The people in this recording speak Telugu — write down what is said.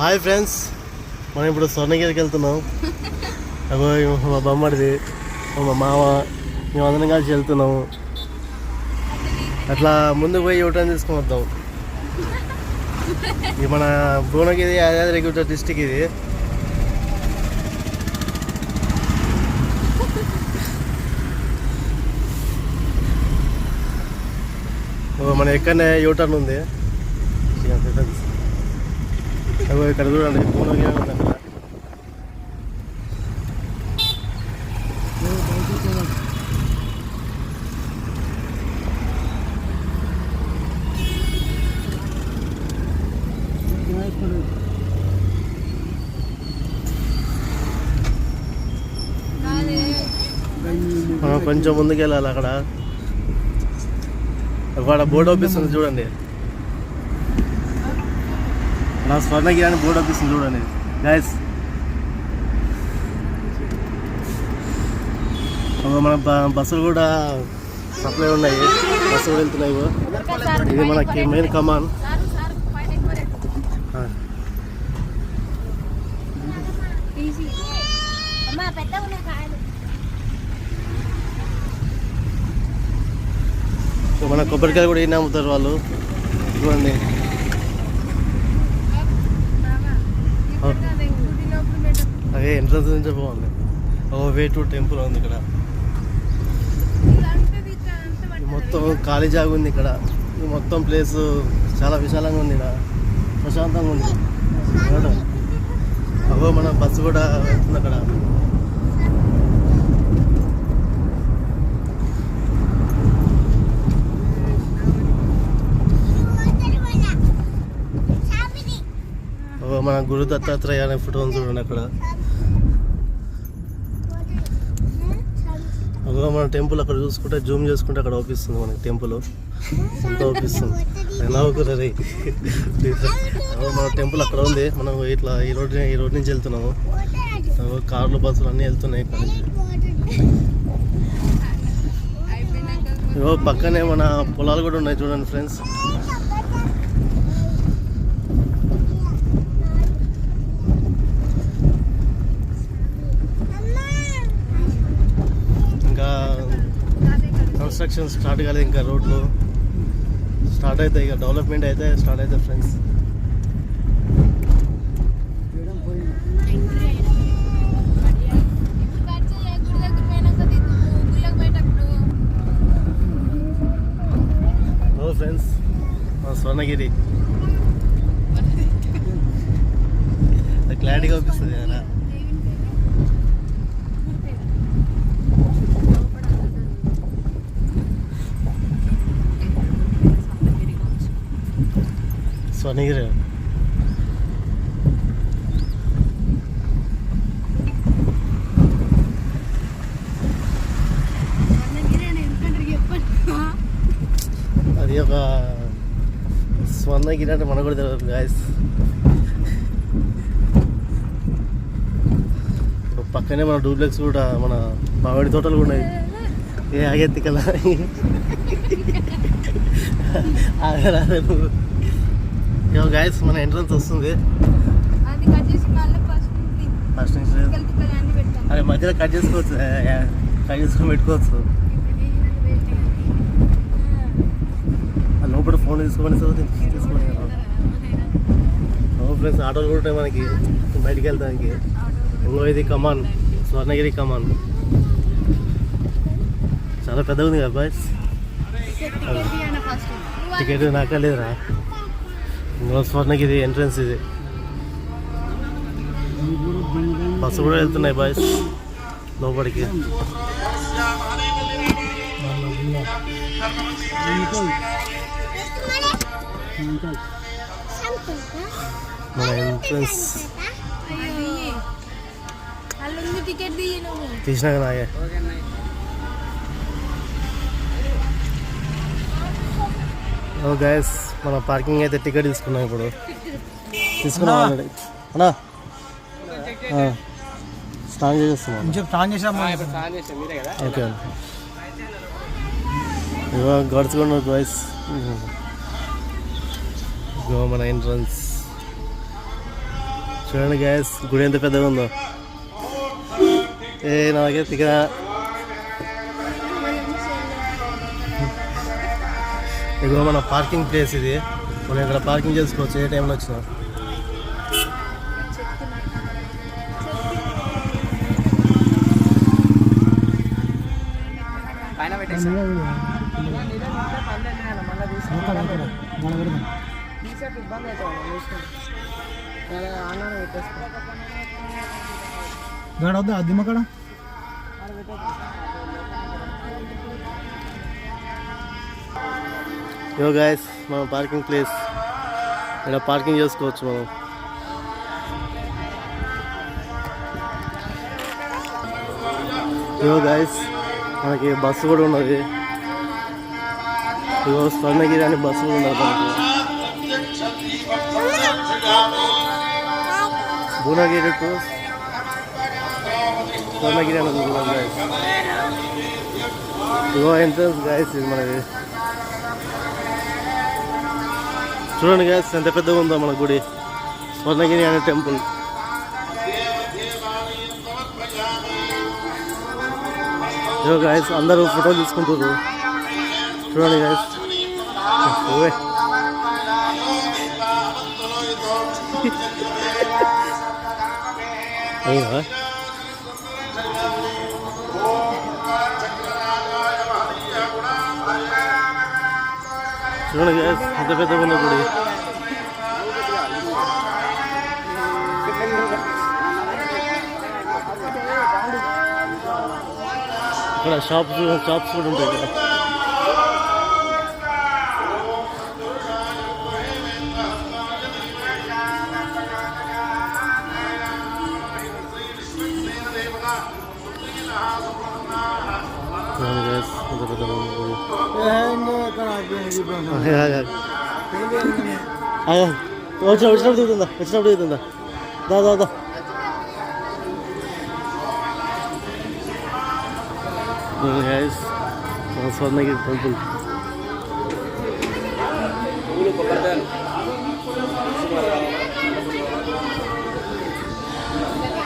హాయ్ ఫ్రెండ్స్, మనం ఇప్పుడు స్వర్ణగిరికి వెళ్తున్నాం. అగో మా బొమ్మడిది, మా మామ, మేమందరం కలిసి వెళ్తున్నాము. అట్లా ముందుకు పోయి యూటర్న్ తీసుకుని వద్దాం. ఇది మన భువనగిరి యాదాద్రి డిస్టిక్. ఇది మన ఎక్కడనే యూటర్న్ ఉంది. ఇక్కడ చూడండి, భువనగిరి ఉంది అక్కడ. మనం కొంచెం ముందుకు వెళ్ళాలి. అక్కడ బోర్డు ఆఫీస్ ఉంది చూడండి. నా స్వర్ణగిరి అని బోర్డు ఆఫీస్ ఉంది చూడండి గైస్. మన బస్సులు కూడా సప్లై ఉన్నాయి, బస్సులు వెళ్తున్నాయి. ఇది మనకి మెయిన్ కమాన్. మన కొబ్బరికాయలు కూడా ఈయన అమ్ముతారు వాళ్ళు. చూడండి, అదే ఎంట్రన్స్ నుంచే బాగుంది. వే టు టెంపుల్ ఉంది ఇక్కడ. మొత్తం ఖాళీ జాగా ఉంది ఇక్కడ. మొత్తం ప్లేస్ చాలా విశాలంగా ఉంది. ఇక్కడ ప్రశాంతంగా ఉంది. అగో మన బస్సు కూడా వెళ్తుంది అక్కడ. మన గురు దత్తాత్రేయ అనే ఫోటో ఉంది చూడండి అక్కడ. అదో మన టెంపుల్ అక్కడ చూసుకుంటే, జూమ్ చేసుకుంటే అక్కడ అవుపిస్తుంది మనకి టెంపుల్. ఎంత అవుపిస్తుంది ఎలా అవుతుంది. మన టెంపుల్ అక్కడ ఉంది. మనం ఇట్లా ఈ రోడ్ నుంచి వెళ్తున్నాము. కార్లు, బస్సులు అన్నీ వెళ్తున్నాయి ఇక్కడ నుంచి. పక్కనే మన పొలాలు కూడా ఉన్నాయి చూడండి ఫ్రెండ్స్. కన్స్ట్రక్షన్ స్టార్ట్ కాలేదు ఇంకా. రోడ్లు స్టార్ట్ అవుతాయి ఇక, డెవలప్మెంట్ అయితే స్టార్ట్ అవుతాయి ఫ్రెండ్స్. హలో ఫ్రెండ్స్, స్వర్ణగిరి క్లారిటీగా అనిపిస్తుంది కదా. స్వర్ణగిరి అది ఒక స్వర్ణగిరి అంటే మనకు కూడా తెలియదు గాయస్. పక్కనే మన డూప్లెక్స్ కూడా, మన మామిడి తోటలు కూడా ఉన్నాయి. ఏ ఆగెత్తి కదా ఆగరాదు. గాయస్ మన ఎంట్రన్స్ వస్తుంది. ఫస్ట్ నుంచి అదే మధ్యలో కట్ చేసుకోవచ్చు, కట్ చేసుకొని పెట్టుకోవచ్చు. లోపల ఫోన్ తీసుకోమని తీసుకోండి. ఫ్రెండ్స్ ఆటోలు కూడా ఉంటాయి మనకి బయటికి వెళ్తానికి. ఇంకో ఇది కమాన్, స్వర్ణగిరి కమాన్. చాలా పెద్దగా ఉంది కదా బాయ్స్. టికెట్ నాకే లేదురా. స్వర్ణగిరి ఎంట్రన్స్ ఇది. బస్సు కూడా వెళ్తున్నాయి బాయ్స్ లోపలికి. మన ఎంట్రన్స్ తీసినా కదా. ఓ గైస్, మన పార్కింగ్ అయితే టికెట్ తీసుకున్నాం. ఇప్పుడు తీసుకున్నాం ఆల్రెడీ. అన్నా స్నానం చేసేస్తున్నాం. ఓకే అండి. ఇవాళ గడుచుకున్నాం గైస్. మన ఎంట్రన్స్ చూడండి గ్యాస్ గుడి ఎంత పెద్దగా ఉందో. నాకే తిగా ఇదిగో మన పార్కింగ్ ప్లేస్ ఇది. మనం ఇక్కడ పార్కింగ్ చేసుకోవచ్చు ఏ టైంలో వచ్చినా. వద్దా అద్దెమ్మ కాడ యో గాయస్ మనం పార్కింగ్ ప్లేస్ ఇక్కడ పార్కింగ్ చేసుకోవచ్చు మనం. యో గాయస్ మనకి బస్సు కూడా ఉన్నది. ఇగో స్వర్ణగిరి అని బస్సు కూడా ఉన్నది మనకి. భువనగిరి టు స్వర్ణగిరి అని ఉంది గాయస్. ఇగో ఎంట్రన్స్ గాయస్ ఇది మనకి. చూడండి గాయస్ ఎంత పెద్దగా ఉందో మన గుడి. స్వర్ణగిరి అనే టెంపుల్. ఇగో గాయస్ అందరూ ఫోటో తీసుకుంటారు. చూడండి గాయస్. అయ్యా చూడండి గాయస్ ఎంత పెద్దగా ఉన్న గుడి. ఇక్కడ షాప్స్ కూడా ఉంటాయి ఇక్కడ. ఎంత పెద్దగా ఉన్న గుడి. వచ్చినప్పుడు దిగుతుందా దా స్వర్ణగిరి టెంపుల్.